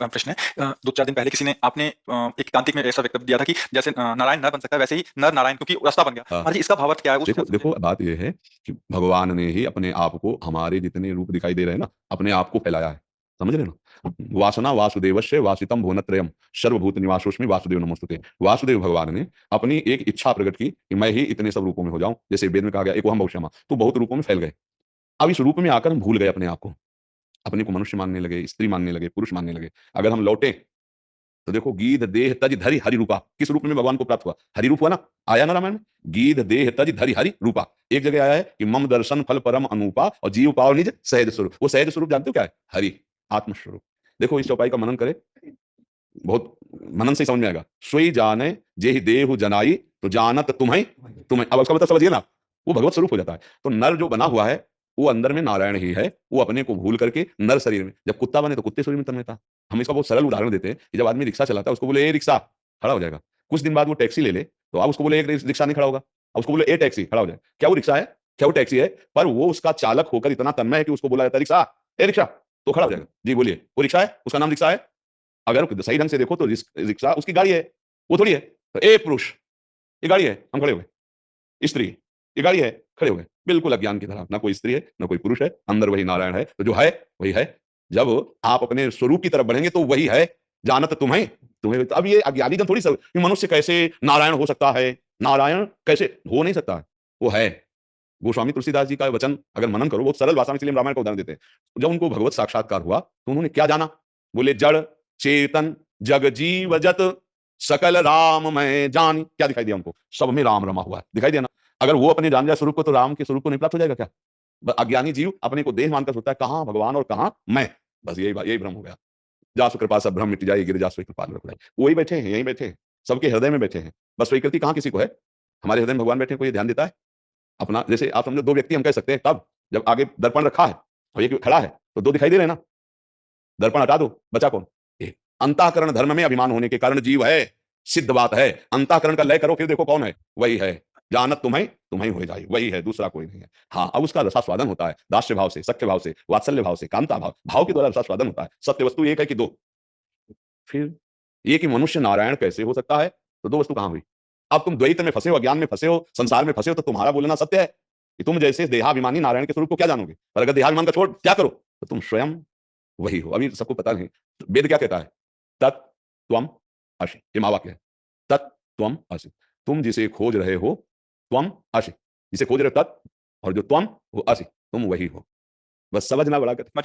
प्रश्न है। 2-4 दिन पहले किसी ने आपने एक तांत्रिक में ऐसा वक्तव्य दिया था कि जैसे नारायण नर बन सकता है, वैसे ही नर नारायण क्योंकि रास्ता बन गया। हाँ। महाराज जी इसका भावार्थ क्या है? उस देखो हिसाब से देखो मुझे बात ये है कि भगवान ने ही अपने आप को हमारे जितने रूप दिखाई दे रहे हैं ना, अपने आप को फैलाया है। समझ रहे हो ना? वासना वासुदेवस्य वासितम भुवनत्रयम् सर्वभूत निवासोऽस्मि वासुदेव नमोस्तुते। वासुदेव भगवान ने अपनी एक इच्छा प्रकट की कि मैं ही इतने सब रूपों में हो जाऊं। जैसे वेद में कहा गया एकोहम बहुक्षमा, तो बहुत रूपों में फैल गए। अब इस रूप में आकर हम भूल गए अपने आप को। अपने को मनुष्य मानने लगे, स्त्री मानने लगे, पुरुष मानने लगे। अगर हम लौटे तो देखो गीध देह तज धरि हरि रूपा, किस रूप में भगवान को प्राप्त हुआ? हरि रूप हुआ ना, आया ना रामायण में। गीध देह तज धरि हरि रूपा, एक जगह आया है कि मम दर्शन फल परम अनूपा और जीव पाव निज सहज स्वरूप। वो सहज स्वरूप जानते हो क्या है? हरि, आत्मस्वरूप। देखो इस चौपाई का मनन करे, बहुत मनन से ही समझ में आएगा। सोई जाने जे ही देहु जनाई तो जानत तुम्हें तुम्हें, अब उसका मतलब समझिए ना, वो भगवत स्वरूप हो जाता है। तो नर जो बना हुआ है वो अंदर में नारायण ही है। वो अपने को भूल करके नर शरीर में, जब कुत्ता बने तो कुत्ते शरीर में तन्मय था। हम इसका बहुत सरल उदाहरण देते हैं कि जब आदमी रिक्शा चलाता है उसको बोले ए रिक्शा, खड़ा हो जाएगा। कुछ दिन बाद वो टैक्सी ले ले तो आप उसको बोले एक रिक्शा नहीं खड़ा होगा, अब उसको बोले ए टैक्सी, खड़ा हो जाए। क्या वो रिक्शा है? क्या वो टैक्सी है? पर वो उसका चालक होकर इतना तन्मय है कि उसको बोला जाता है रिक्शा, ए रिक्शा, तो खड़ा हो जाएगा। जी बोलिए, वो रिक्शा है, उसका नाम रिक्शा है। अगर सही ढंग से देखो तो रिक्शा उसकी गाड़ी है, वो थोड़ी है। तो ए पुरुष, ये गाड़ी है, हम खड़े हो गए। स्त्री, ये गाड़ी है, खड़े हो गए। बिल्कुल अज्ञान की तरह, ना कोई स्त्री है ना कोई पुरुष है, अंदर वही नारायण है। तो जो है वही है। जब आप अपने स्वरूप की तरफ बढ़ेंगे तो वही है। जानत तुम्हें तुम्हें, तो अब ये अज्ञानी जन थोड़ी सब कि मनुष्य कैसे नारायण हो सकता है, नारायण कैसे हो नहीं सकता है, वो है। गोस्वामी तुलसीदास जी का वचन अगर मनन करो, बहुत सरल भाषा में, इसलिए हम रामायण का उदाहरण देते हैं। जब उनको भगवत साक्षात्कार हुआ तो उन्होंने क्या जाना? बोले जड़ चेतन जग जीव जत सकल राम मैं जानी। क्या दिखाई दिया उनको? सब में राम रमा हुआ है, दिखाई दिया ना। अगर वो अपने जान जाए स्वरूप को तो राम के स्वरूप को नहीं प्राप्त हो जाएगा क्या? अज्ञानी जीव अपने को देह मानकर सोचता है कहां भगवान और कहां मैं। बस यही भ्रम हो गया। जासु कृपा सब भ्रम मिट जाए, गिर जासु कृपा रघुराई। वही बैठे हैं, यहीं बैठे हैं, सबके हृदय में बैठे हैं। बस स्वीकृति कहां किसी को है? हमारे हृदय में भगवान बैठे हैं, कोई ध्यान देता है अपना? जैसे आप समझो दो व्यक्ति हम कह सकते हैं तब, जब आगे दर्पण रखा है और एक खड़ा है तो दो दिखाई दे रहे हैं ना। दर्पण हटा दो, बचा कौन? एक। अंतःकरण धर्म में अभिमान होने के कारण जीव है, सिद्ध बात है। अंतःकरण का लय करो फिर देखो कौन है, वही है। जानत तुम्हें तुम्हें हो जाए, वही है, दूसरा कोई नहीं है। हाँ, अब उसका रसास्वादन होता है दास्य भाव से, सख्य भाव से, वात्सल्य भाव से, कांता भाव, भाव के द्वारा रसास्वादन होता है। सत्य वस्तु एक है कि दो? फिर ये कि मनुष्य नारायण कैसे हो सकता है, तो दो वस्तु कहां हुई? अब तुम द्वैत में फंसे हो, अज्ञान में फंसे हो, संसार में फंसे हो, तो तुम्हारा बोलना सत्य है कि तुम जैसे देहाभिमानी नारायण के स्वरूप को क्या जानोगे? पर अगर देहाभिमान का छोड़ क्या करो तो तुम स्वयं वही हो। अभी सबको पता नहीं वेद क्या कहता है? तत्त्वम असि, ये महावाक्य है। तत्त्वम असि, तुम जिसे खोज रहे हो त्वम असि, जिसे खोज रहे हो तत्, और जो त्वम वो असि, तुम वही हो। बस समझना बड़ा कठिन।